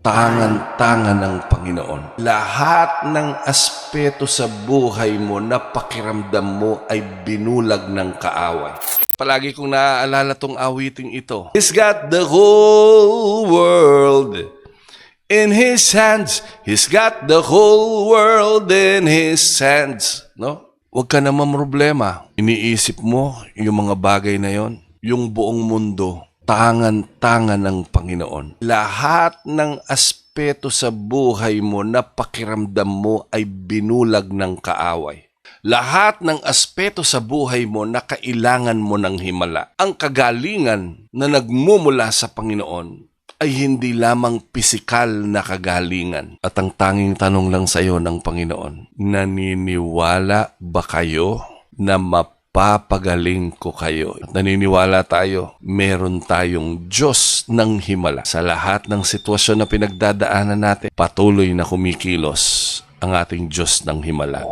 tangan-tangan ng Panginoon. Lahat ng aspeto sa buhay mo na pakiramdam mo ay binulag ng kaaway. Palagi kong naaalala tong awiting ito. He's got the whole world in His hands. He's got the whole world in His hands. No? Huwag ka naman problema. Iniisip mo yung mga bagay na yon, yung buong mundo, tangan-tangan ng Panginoon. Lahat ng aspeto sa buhay mo na pakiramdam mo ay binulag ng kaaway. Lahat ng aspeto sa buhay mo na kailangan mo ng himala. Ang kagalingan na nagmumula sa Panginoon ay hindi lamang pisikal na kagalingan. At ang tanging tanong lang sa iyo ng Panginoon, naniniwala ba kayo na mapapagaling ko kayo? At naniniwala tayo, meron tayong Diyos ng himala. Sa lahat ng sitwasyon na pinagdadaanan natin, patuloy na kumikilos ang ating Diyos ng himala.